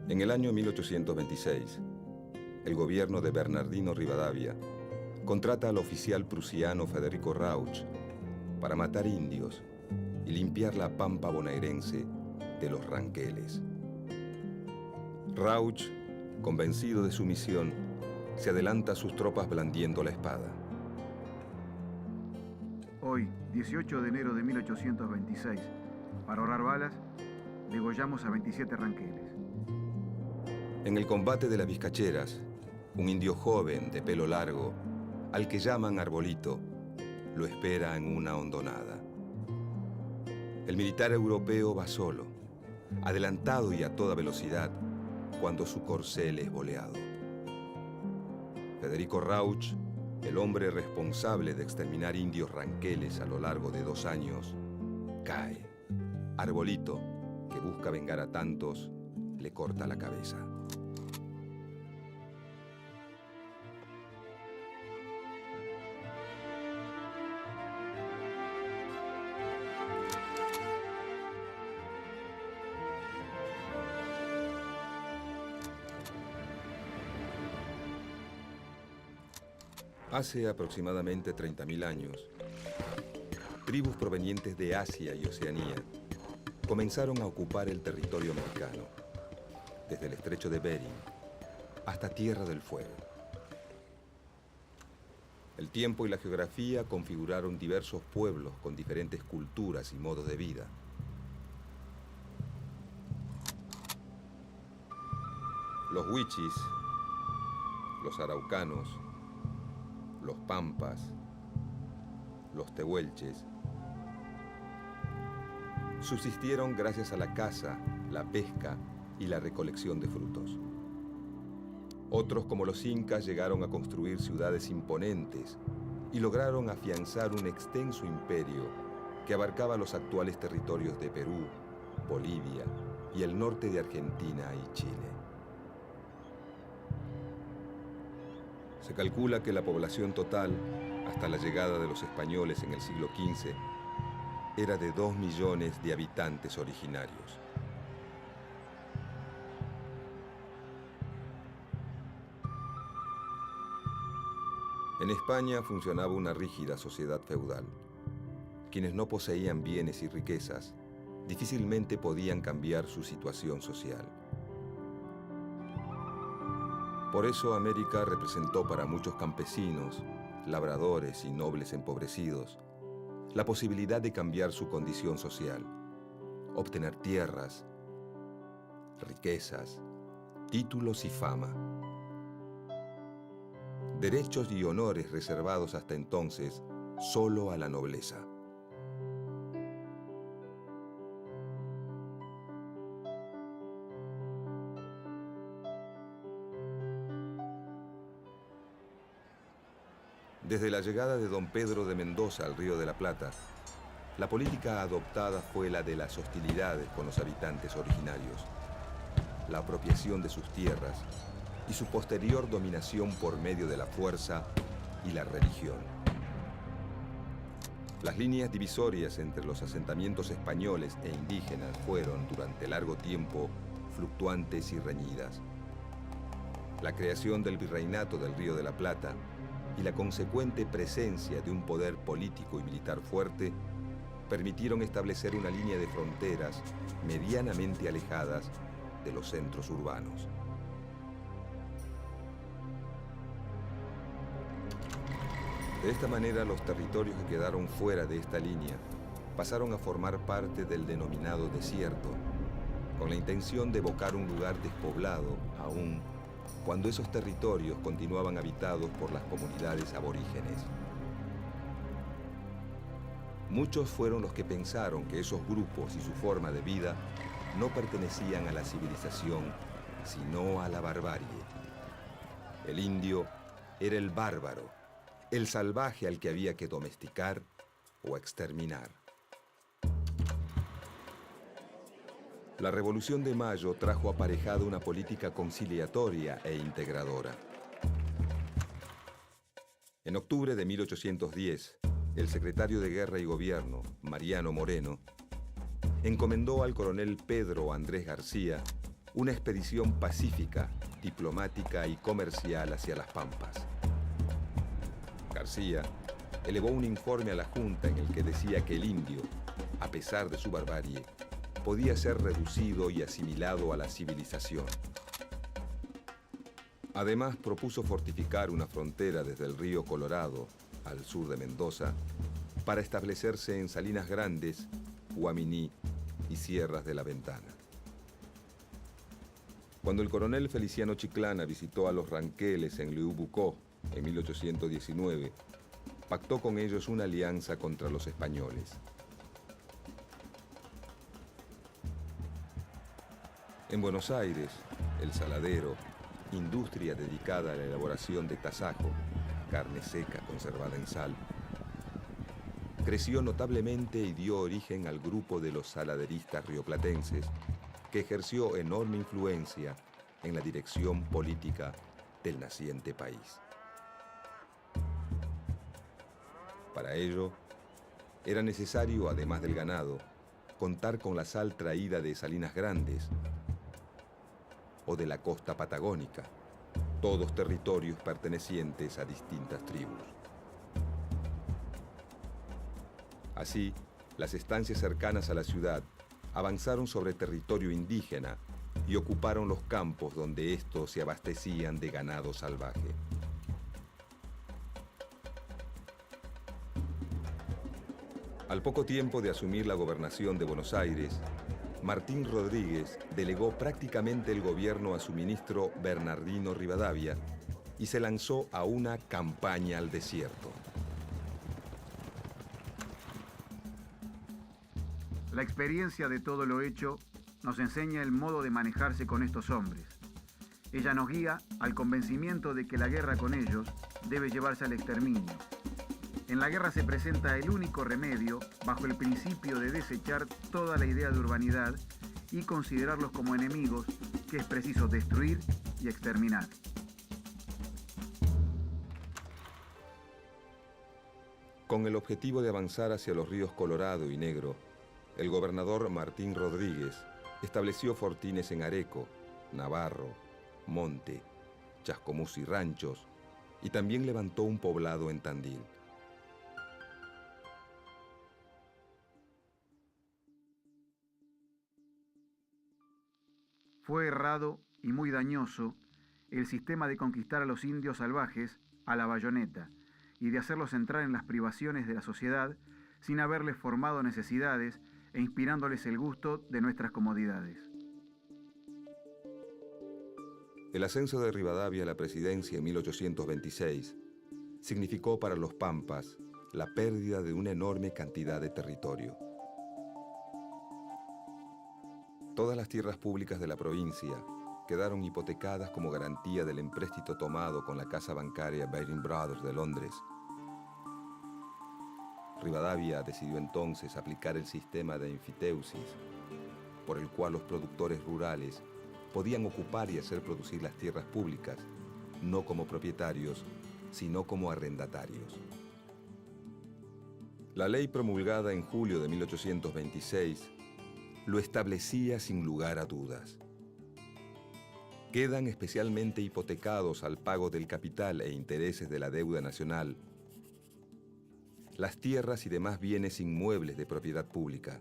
En el año 1826, el gobierno de Bernardino Rivadavia contrata al oficial prusiano Federico Rauch para matar indios y limpiar la pampa bonaerense de los ranqueles. Rauch, convencido de su misión, se adelanta a sus tropas blandiendo la espada. Hoy, 18 de enero de 1826, para ahorrar balas, degollamos a 27 ranqueles. En el combate de las Vizcacheras, un indio joven de pelo largo, al que llaman Arbolito, lo espera en una hondonada. El militar europeo va solo, adelantado y a toda velocidad, cuando su corcel es boleado. Federico Rauch, el hombre responsable de exterminar indios ranqueles a lo largo de 2 años, cae. Arbolito, que busca vengar a tantos, le corta la cabeza. Hace aproximadamente 30.000 años, tribus provenientes de Asia y Oceanía comenzaron a ocupar el territorio americano, desde el estrecho de Bering hasta Tierra del Fuego. El tiempo y la geografía configuraron diversos pueblos con diferentes culturas y modos de vida. Los huichis, los araucanos, los pampas, los tehuelches, subsistieron gracias a la caza, la pesca y la recolección de frutos. Otros, como los incas, llegaron a construir ciudades imponentes y lograron afianzar un extenso imperio que abarcaba los actuales territorios de Perú, Bolivia y el norte de Argentina y Chile. Se calcula que la población total, hasta la llegada de los españoles en el siglo XV, era de 2 millones de habitantes originarios. En España funcionaba una rígida sociedad feudal. Quienes no poseían bienes y riquezas difícilmente podían cambiar su situación social. Por eso América representó para muchos campesinos, labradores y nobles empobrecidos la posibilidad de cambiar su condición social, obtener tierras, riquezas, títulos y fama. Derechos y honores reservados hasta entonces solo a la nobleza. Desde la llegada de don Pedro de Mendoza al Río de la Plata, la política adoptada fue la de las hostilidades con los habitantes originarios, la apropiación de sus tierras y su posterior dominación por medio de la fuerza y la religión. Las líneas divisorias entre los asentamientos españoles e indígenas fueron, durante largo tiempo, fluctuantes y reñidas. La creación del Virreinato del Río de la Plata y la consecuente presencia de un poder político y militar fuerte permitieron establecer una línea de fronteras medianamente alejadas de los centros urbanos. De esta manera, los territorios que quedaron fuera de esta línea pasaron a formar parte del denominado desierto, con la intención de evocar un lugar despoblado aún cuando esos territorios continuaban habitados por las comunidades aborígenes. Muchos fueron los que pensaron que esos grupos y su forma de vida no pertenecían a la civilización, sino a la barbarie. El indio era el bárbaro, el salvaje al que había que domesticar o exterminar. La Revolución de Mayo trajo aparejada una política conciliatoria e integradora. En octubre de 1810, el secretario de Guerra y Gobierno, Mariano Moreno, encomendó al coronel Pedro Andrés García una expedición pacífica, diplomática y comercial hacia las Pampas. García elevó un informe a la Junta en el que decía que el indio, a pesar de su barbarie, podía ser reducido y asimilado a la civilización. Además, propuso fortificar una frontera desde el río Colorado, al sur de Mendoza, para establecerse en Salinas Grandes, Guaminí y Sierras de la Ventana. Cuando el coronel Feliciano Chiclana visitó a los Ranqueles en Leubucó en 1819, pactó con ellos una alianza contra los españoles. En Buenos Aires, el saladero, industria dedicada a la elaboración de tasajo, carne seca conservada en sal, creció notablemente y dio origen al grupo de los saladeristas rioplatenses, que ejerció enorme influencia en la dirección política del naciente país. Para ello, era necesario, además del ganado, contar con la sal traída de Salinas Grandes o de la costa patagónica, todos territorios pertenecientes a distintas tribus. Así, las estancias cercanas a la ciudad avanzaron sobre territorio indígena y ocuparon los campos donde estos se abastecían de ganado salvaje. Al poco tiempo de asumir la gobernación de Buenos Aires, Martín Rodríguez delegó prácticamente el gobierno a su ministro Bernardino Rivadavia y se lanzó a una campaña al desierto. La experiencia de todo lo hecho nos enseña el modo de manejarse con estos hombres. Ella nos guía al convencimiento de que la guerra con ellos debe llevarse al exterminio. En la guerra se presenta el único remedio bajo el principio de desechar toda la idea de urbanidad y considerarlos como enemigos que es preciso destruir y exterminar. Con el objetivo de avanzar hacia los ríos Colorado y Negro, el gobernador Martín Rodríguez estableció fortines en Areco, Navarro, Monte, Chascomús y Ranchos, y también levantó un poblado en Tandil. Fue errado y muy dañoso el sistema de conquistar a los indios salvajes a la bayoneta y de hacerlos entrar en las privaciones de la sociedad sin haberles formado necesidades e inspirándoles el gusto de nuestras comodidades. El ascenso de Rivadavia a la presidencia en 1826 significó para los Pampas la pérdida de una enorme cantidad de territorio. Todas las tierras públicas de la provincia quedaron hipotecadas como garantía del empréstito tomado con la casa bancaria Baring Brothers de Londres. Rivadavia decidió entonces aplicar el sistema de enfiteusis, por el cual los productores rurales podían ocupar y hacer producir las tierras públicas, no como propietarios, sino como arrendatarios. La ley promulgada en julio de 1826 lo establecía sin lugar a dudas. Quedan especialmente hipotecados al pago del capital e intereses de la deuda nacional las tierras y demás bienes inmuebles de propiedad pública,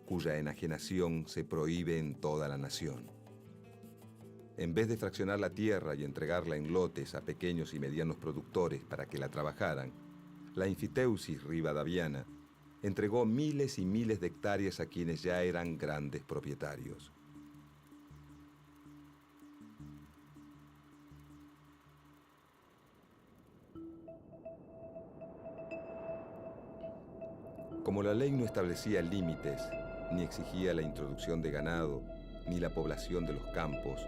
cuya enajenación se prohíbe en toda la nación. En vez de fraccionar la tierra y entregarla en lotes a pequeños y medianos productores para que la trabajaran, la enfiteusis rivadaviana entregó miles y miles de hectáreas a quienes ya eran grandes propietarios. Como la ley no establecía límites, ni exigía la introducción de ganado, ni la población de los campos,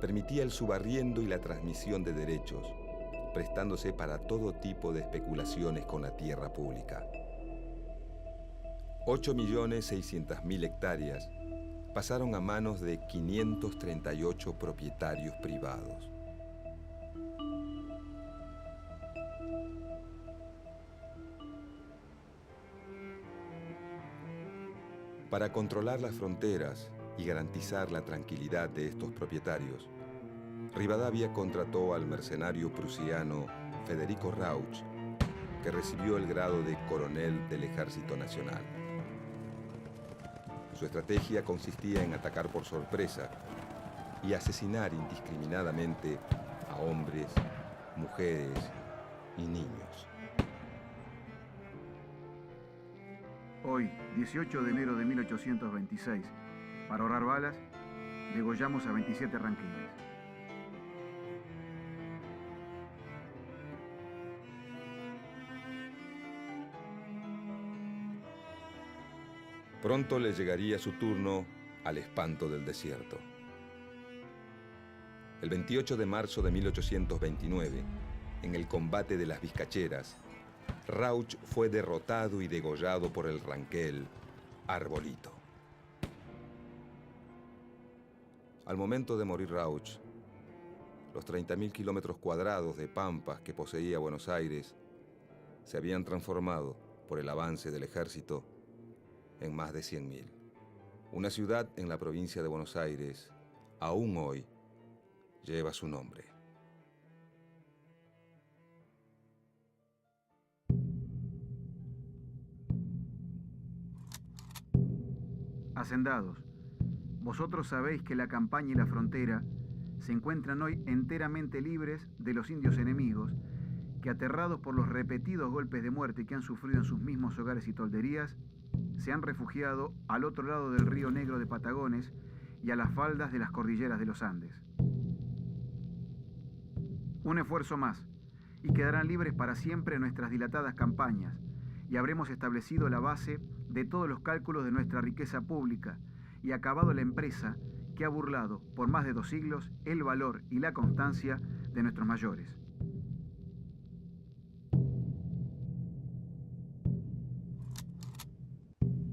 permitía el subarriendo y la transmisión de derechos, prestándose para todo tipo de especulaciones con la tierra pública. 8.600.000 hectáreas pasaron a manos de 538 propietarios privados. Para controlar las fronteras y garantizar la tranquilidad de estos propietarios, Rivadavia contrató al mercenario prusiano Federico Rauch, que recibió el grado de coronel del Ejército Nacional. Su estrategia consistía en atacar por sorpresa y asesinar indiscriminadamente a hombres, mujeres y niños. Hoy, 18 de enero de 1826, para ahorrar balas, degollamos a 27 ranqueles. Pronto le llegaría su turno al espanto del desierto. El 28 de marzo de 1829, en el combate de las Vizcacheras, Rauch fue derrotado y degollado por el ranquel Arbolito. Al momento de morir Rauch, los 30.000 kilómetros cuadrados de pampas que poseía Buenos Aires se habían transformado, por el avance del ejército, en más de 100.000. Una ciudad en la provincia de Buenos Aires, aún hoy, lleva su nombre. Hacendados, vosotros sabéis que la campaña y la frontera se encuentran hoy enteramente libres de los indios enemigos que, aterrados por los repetidos golpes de muerte que han sufrido en sus mismos hogares y tolderías, se han refugiado al otro lado del río Negro de Patagones y a las faldas de las cordilleras de los Andes. Un esfuerzo más, y quedarán libres para siempre nuestras dilatadas campañas, y habremos establecido la base de todos los cálculos de nuestra riqueza pública, y acabado la empresa que ha burlado por más de 2 siglos el valor y la constancia de nuestros mayores.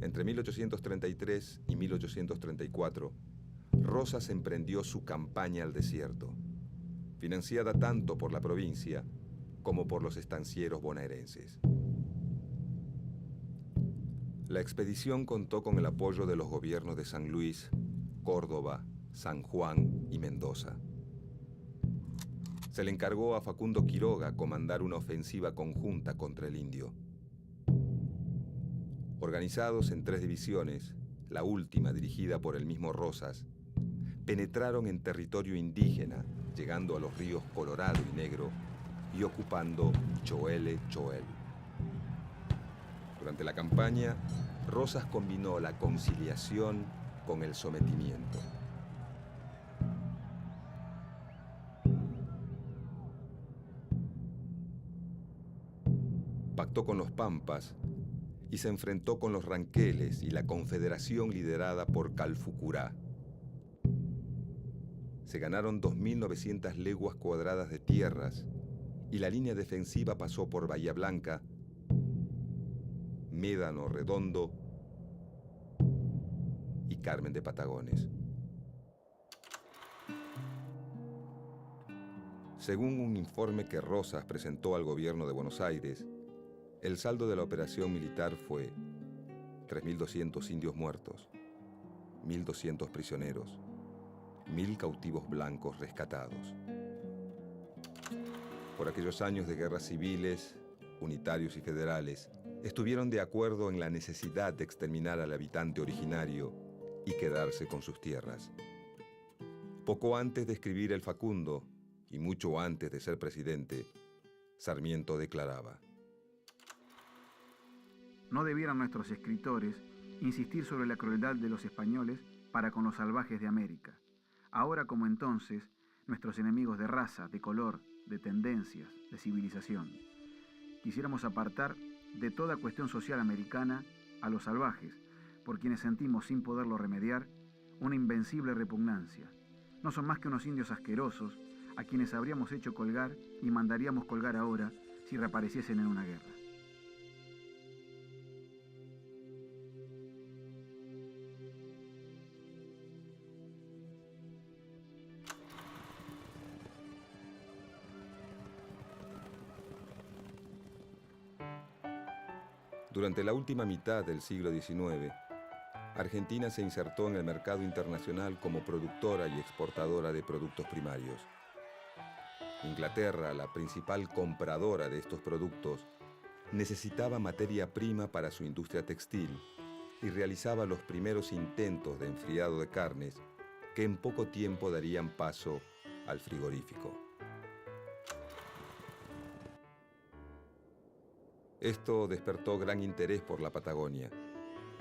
Entre 1833 y 1834, Rosas emprendió su campaña al desierto, financiada tanto por la provincia como por los estancieros bonaerenses. La expedición contó con el apoyo de los gobiernos de San Luis, Córdoba, San Juan y Mendoza. Se le encargó a Facundo Quiroga comandar una ofensiva conjunta contra el indio. Organizados en 3 divisiones, la última dirigida por el mismo Rosas, penetraron en territorio indígena, llegando a los ríos Colorado y Negro y ocupando Choele Choel. Durante la campaña, Rosas combinó la conciliación con el sometimiento. Pactó con los Pampas y se enfrentó con los ranqueles y la confederación liderada por Calfucurá. Se ganaron 2.900 leguas cuadradas de tierras y la línea defensiva pasó por Bahía Blanca, Médano Redondo y Carmen de Patagones. Según un informe que Rosas presentó al gobierno de Buenos Aires, el saldo de la operación militar fue 3.200 indios muertos, 1.200 prisioneros, 1.000 cautivos blancos rescatados. Por aquellos años de guerras civiles, unitarios y federales, estuvieron de acuerdo en la necesidad de exterminar al habitante originario y quedarse con sus tierras. Poco antes de escribir el Facundo, y mucho antes de ser presidente, Sarmiento declaraba: No debieran nuestros escritores insistir sobre la crueldad de los españoles para con los salvajes de América. Ahora como entonces, nuestros enemigos de raza, de color, de tendencias, de civilización. Quisiéramos apartar de toda cuestión social americana a los salvajes, por quienes sentimos, sin poderlo remediar, una invencible repugnancia. No son más que unos indios asquerosos a quienes habríamos hecho colgar y mandaríamos colgar ahora si reapareciesen en una guerra. Durante la última mitad del siglo XIX, Argentina se insertó en el mercado internacional como productora y exportadora de productos primarios. Inglaterra, la principal compradora de estos productos, necesitaba materia prima para su industria textil y realizaba los primeros intentos de enfriado de carnes que en poco tiempo darían paso al frigorífico. Esto despertó gran interés por la Patagonia,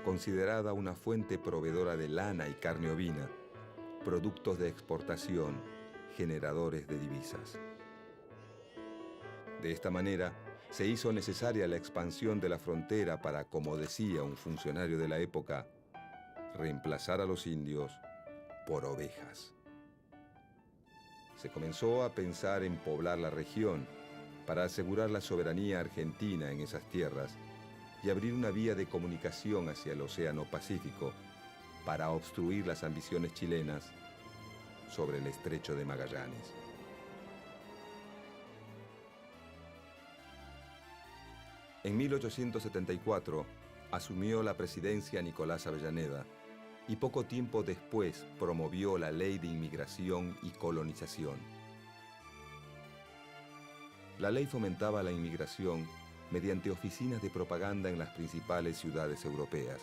considerada una fuente proveedora de lana y carne ovina, productos de exportación, generadores de divisas. De esta manera, se hizo necesaria la expansión de la frontera para, como decía un funcionario de la época, reemplazar a los indios por ovejas. Se comenzó a pensar en poblar la región para asegurar la soberanía argentina en esas tierras y abrir una vía de comunicación hacia el Océano Pacífico para obstruir las ambiciones chilenas sobre el Estrecho de Magallanes. En 1874 asumió la presidencia Nicolás Avellaneda y poco tiempo después promovió la Ley de Inmigración y Colonización. La ley fomentaba la inmigración mediante oficinas de propaganda en las principales ciudades europeas,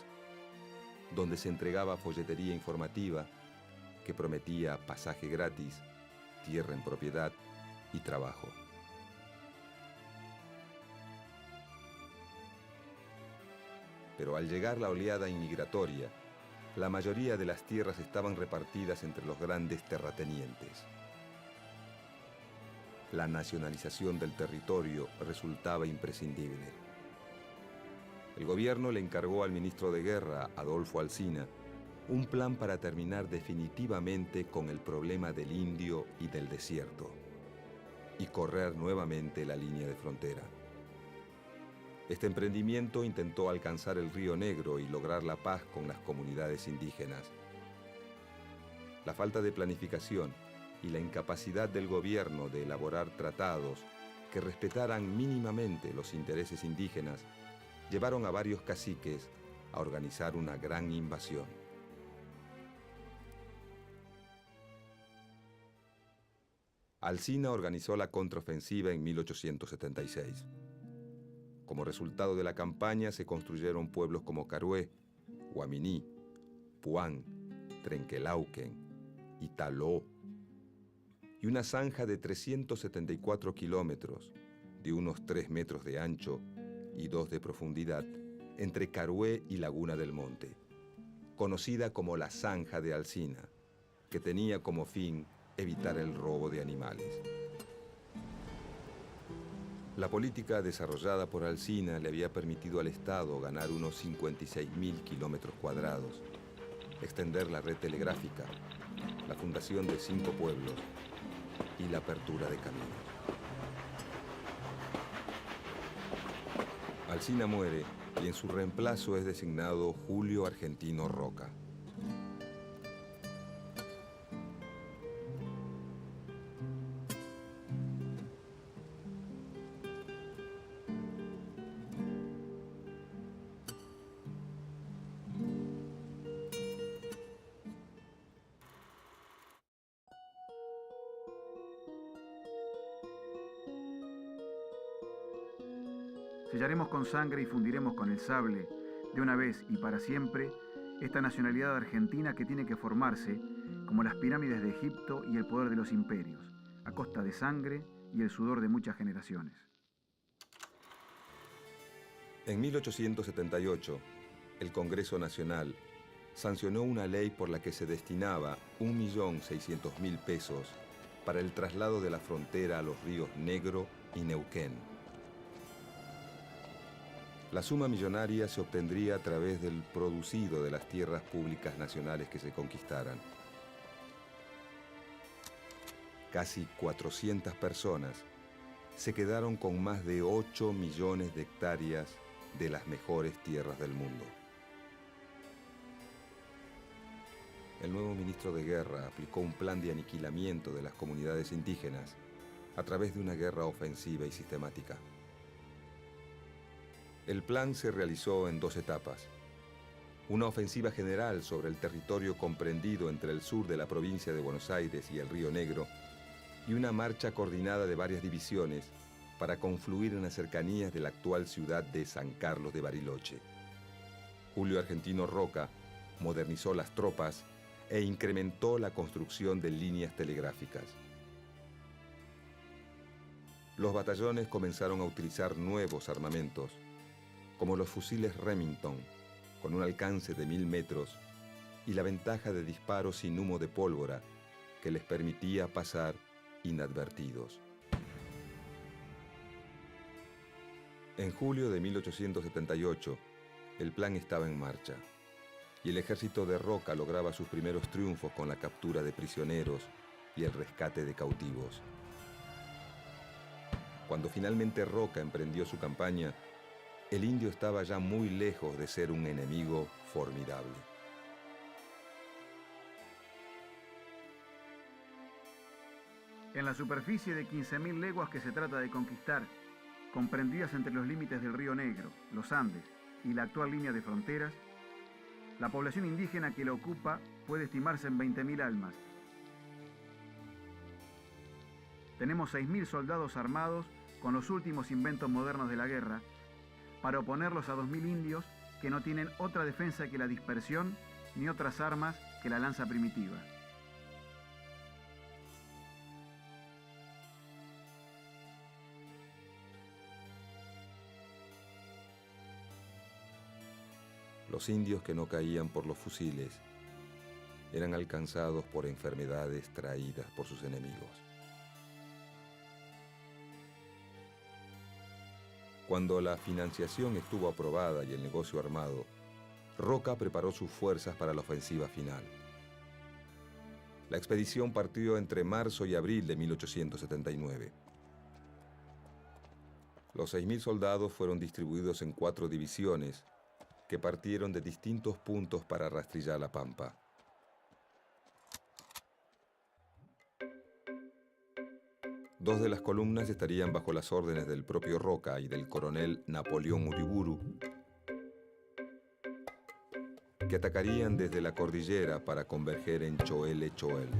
donde se entregaba folletería informativa que prometía pasaje gratis, tierra en propiedad y trabajo. Pero al llegar la oleada inmigratoria, la mayoría de las tierras estaban repartidas entre los grandes terratenientes. La nacionalización del territorio resultaba imprescindible. El gobierno le encargó al ministro de Guerra, Adolfo Alsina, un plan para terminar definitivamente con el problema del indio y del desierto y correr nuevamente la línea de frontera. Este emprendimiento intentó alcanzar el Río Negro y lograr la paz con las comunidades indígenas. La falta de planificación y la incapacidad del gobierno de elaborar tratados que respetaran mínimamente los intereses indígenas llevaron a varios caciques a organizar una gran invasión. Alsina organizó la contraofensiva en 1876. Como resultado de la campaña se construyeron pueblos como Carué, Guaminí, Puán, Trenquelauquen, Italó, y una zanja de 374 kilómetros, de unos 3 metros de ancho y 2 de profundidad, entre Carué y Laguna del Monte, conocida como la Zanja de Alsina, que tenía como fin evitar el robo de animales. La política desarrollada por Alsina le había permitido al Estado ganar unos 56.000 kilómetros cuadrados, extender la red telegráfica, la fundación de 5 pueblos y la apertura de caminos. Alsina muere y en su reemplazo es designado Julio Argentino Roca. Sellaremos con sangre y fundiremos con el sable, de una vez y para siempre, esta nacionalidad argentina que tiene que formarse como las pirámides de Egipto y el poder de los imperios, a costa de sangre y el sudor de muchas generaciones. En 1878, el Congreso Nacional sancionó una ley por la que se destinaba 1.600.000 pesos para el traslado de la frontera a los ríos Negro y Neuquén. La suma millonaria se obtendría a través del producido de las tierras públicas nacionales que se conquistaran. Casi 400 personas se quedaron con más de 8 millones de hectáreas de las mejores tierras del mundo. El nuevo ministro de Guerra aplicó un plan de aniquilamiento de las comunidades indígenas a través de una guerra ofensiva y sistemática. El plan se realizó en 2 etapas. Una ofensiva general sobre el territorio comprendido entre el sur de la provincia de Buenos Aires y el Río Negro, y una marcha coordinada de varias divisiones para confluir en las cercanías de la actual ciudad de San Carlos de Bariloche. Julio Argentino Roca modernizó las tropas e incrementó la construcción de líneas telegráficas. Los batallones comenzaron a utilizar nuevos armamentos, como los fusiles Remington, con un alcance de 1000 metros y la ventaja de disparo sin humo de pólvora que les permitía pasar inadvertidos. En julio de 1878, el plan estaba en marcha y el ejército de Roca lograba sus primeros triunfos con la captura de prisioneros y el rescate de cautivos. Cuando finalmente Roca emprendió su campaña, el indio estaba ya muy lejos de ser un enemigo formidable. En la superficie de 15.000 leguas que se trata de conquistar, comprendidas entre los límites del Río Negro, los Andes y la actual línea de fronteras, la población indígena que la ocupa puede estimarse en 20.000 almas. Tenemos 6.000 soldados armados con los últimos inventos modernos de la guerra para oponerlos a 2.000 indios que no tienen otra defensa que la dispersión ni otras armas que la lanza primitiva. Los indios que no caían por los fusiles eran alcanzados por enfermedades traídas por sus enemigos. Cuando la financiación estuvo aprobada y el negocio armado, Roca preparó sus fuerzas para la ofensiva final. La expedición partió entre marzo y abril de 1879. Los 6.000 soldados fueron distribuidos en 4 divisiones que partieron de distintos puntos para rastrillar la pampa. Dos de las columnas estarían bajo las órdenes del propio Roca y del coronel Napoleón Uriburu, que atacarían desde la cordillera para converger en Choel-Choel.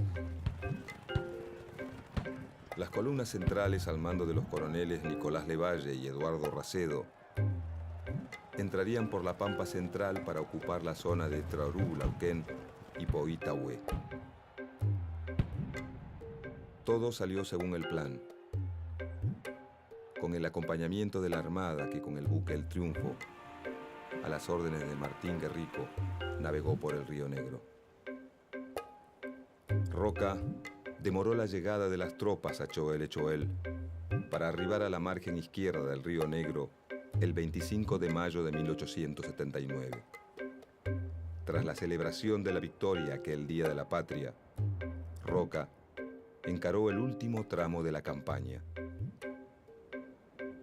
Las columnas centrales, al mando de los coroneles Nicolás Levalle y Eduardo Racedo, entrarían por la pampa central para ocupar la zona de Traorú, Lauquén y Poitahue. Todo salió según el plan, con el acompañamiento de la Armada que con el buque El Triunfo, a las órdenes de Martín Guerrico, navegó por el Río Negro. Roca demoró la llegada de las tropas a Choel-Choel para arribar a la margen izquierda del Río Negro el 25 de mayo de 1879. Tras la celebración de la victoria aquel Día de la Patria, Roca encaró el último tramo de la campaña.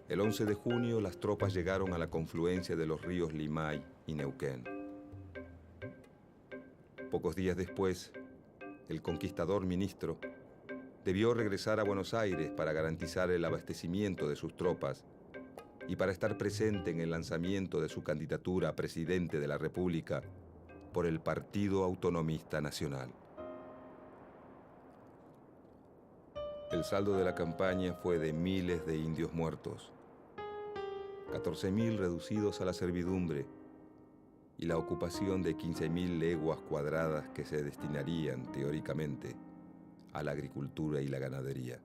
El 11 de junio las tropas llegaron a la confluencia de los ríos Limay y Neuquén. Pocos días después, el conquistador ministro debió regresar a Buenos Aires para garantizar el abastecimiento de sus tropas y para estar presente en el lanzamiento de su candidatura a presidente de la República por el Partido Autonomista Nacional. El saldo de la campaña fue de miles de indios muertos, 14.000 reducidos a la servidumbre y la ocupación de 15.000 leguas cuadradas que se destinarían, teóricamente, a la agricultura y la ganadería.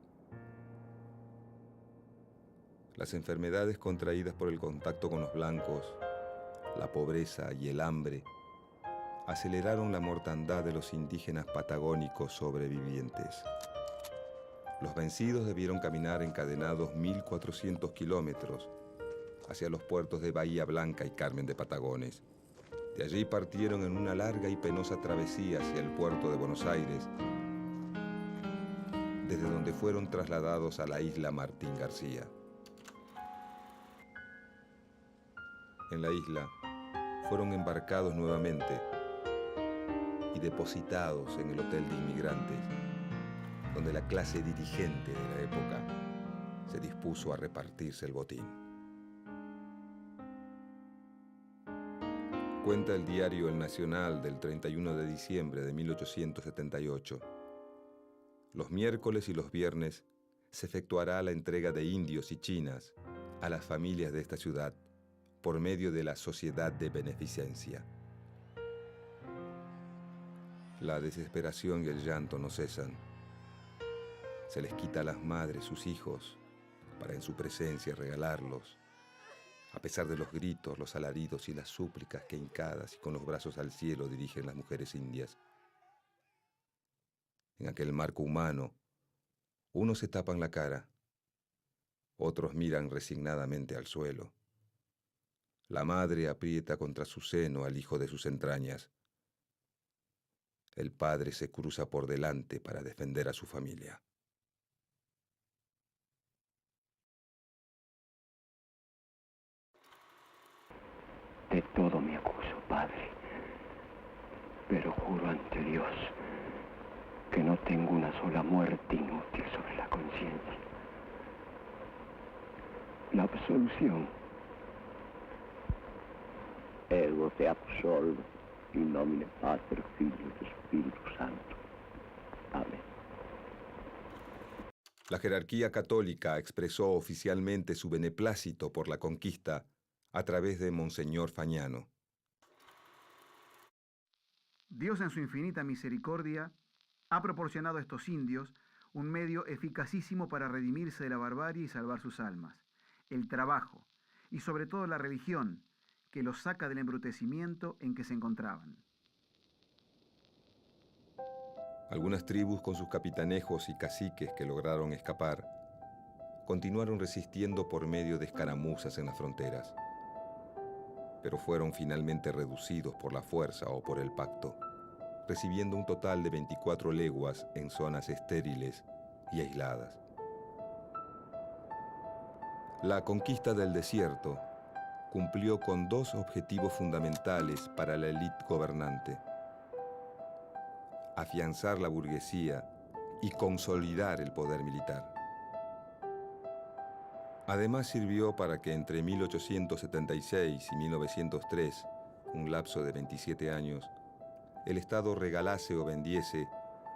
Las enfermedades contraídas por el contacto con los blancos, la pobreza y el hambre aceleraron la mortandad de los indígenas patagónicos sobrevivientes. Los vencidos debieron caminar encadenados 1.400 kilómetros hacia los puertos de Bahía Blanca y Carmen de Patagones. De allí partieron en una larga y penosa travesía hacia el puerto de Buenos Aires, desde donde fueron trasladados a la isla Martín García. En la isla fueron embarcados nuevamente y depositados en el Hotel de Inmigrantes, donde la clase dirigente de la época se dispuso a repartirse el botín. Cuenta el diario El Nacional del 31 de diciembre de 1878. Los miércoles y los viernes se efectuará la entrega de indios y chinas a las familias de esta ciudad por medio de la Sociedad de Beneficencia. La desesperación y el llanto no cesan. Se les quita a las madres sus hijos para en su presencia regalarlos, a pesar de los gritos, los alaridos y las súplicas que hincadas y con los brazos al cielo dirigen las mujeres indias. En aquel marco humano, unos se tapan la cara, otros miran resignadamente al suelo. La madre aprieta contra su seno al hijo de sus entrañas. El padre se cruza por delante para defender a su familia. De todo me acuso, Padre, pero juro ante Dios que no tengo una sola muerte inútil sobre la conciencia. La absolución. Ego te absolvo, in nomine Pater, Filio et Spiritus Sancto. Amén. La jerarquía católica expresó oficialmente su beneplácito por la conquista a través de Monseñor Fagnano. Dios en su infinita misericordia ha proporcionado a estos indios un medio eficacísimo para redimirse de la barbarie y salvar sus almas: el trabajo y sobre todo la religión, que los saca del embrutecimiento en que se encontraban. Algunas tribus con sus capitanejos y caciques que lograron escapar continuaron resistiendo por medio de escaramuzas en las fronteras, pero fueron finalmente reducidos por la fuerza o por el pacto, recibiendo un total de 24 leguas en zonas estériles y aisladas. La conquista del desierto cumplió con dos objetivos fundamentales para la élite gobernante: afianzar la burguesía y consolidar el poder militar. Además sirvió para que entre 1876 y 1903, un lapso de 27 años, el Estado regalase o vendiese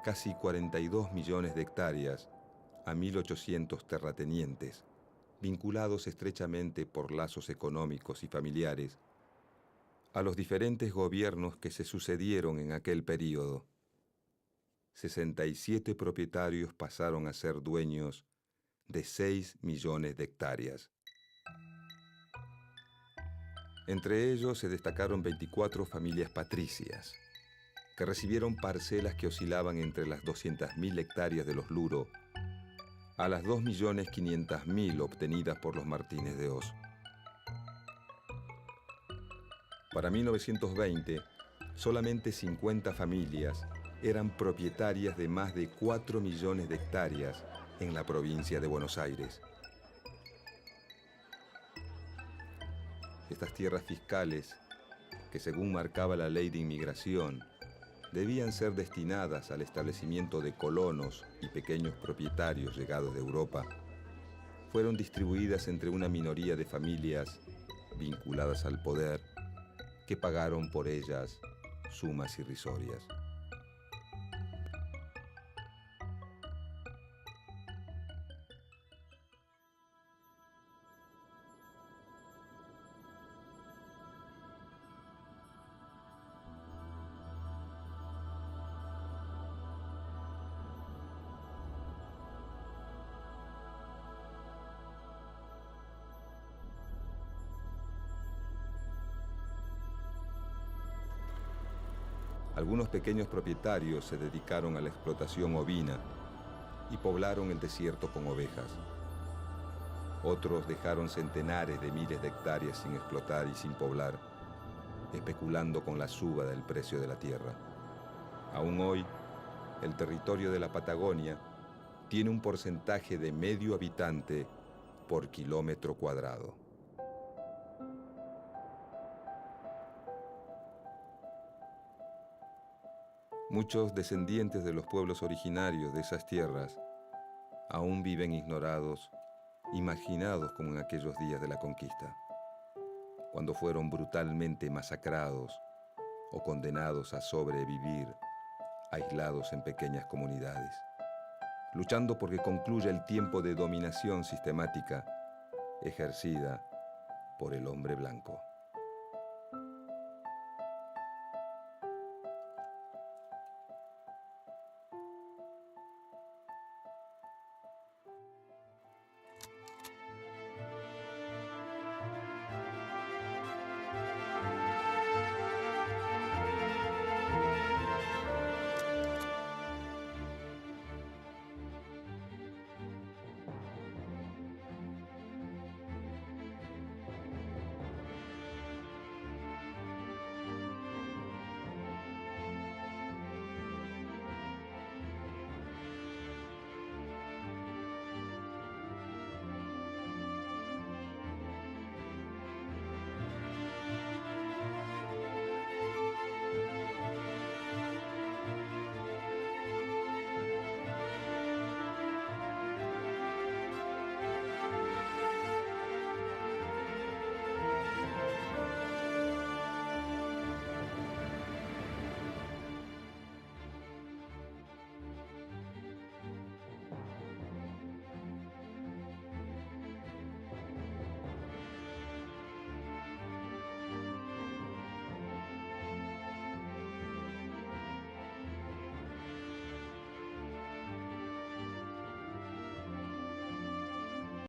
casi 42 millones de hectáreas a 1.800 terratenientes, vinculados estrechamente por lazos económicos y familiares, a los diferentes gobiernos que se sucedieron en aquel período. 67 propietarios pasaron a ser dueños de 6 millones de hectáreas. Entre ellos se destacaron 24 familias patricias, que recibieron parcelas que oscilaban entre las 200.000 hectáreas de los Luro a las 2.500.000 obtenidas por los Martínez de Hoz. Para 1920, solamente 50 familias eran propietarias de más de 4 millones de hectáreas en la provincia de Buenos Aires. Estas tierras fiscales, que según marcaba la ley de inmigración, debían ser destinadas al establecimiento de colonos y pequeños propietarios llegados de Europa, fueron distribuidas entre una minoría de familias vinculadas al poder que pagaron por ellas sumas irrisorias. Algunos pequeños propietarios se dedicaron a la explotación ovina y poblaron el desierto con ovejas. Otros dejaron centenares de miles de hectáreas sin explotar y sin poblar, especulando con la suba del precio de la tierra. Aún hoy, el territorio de la Patagonia tiene un porcentaje de medio habitante por kilómetro cuadrado. Muchos descendientes de los pueblos originarios de esas tierras aún viven ignorados y marginados como en aquellos días de la conquista, cuando fueron brutalmente masacrados o condenados a sobrevivir, aislados en pequeñas comunidades, luchando porque concluya el tiempo de dominación sistemática ejercida por el hombre blanco.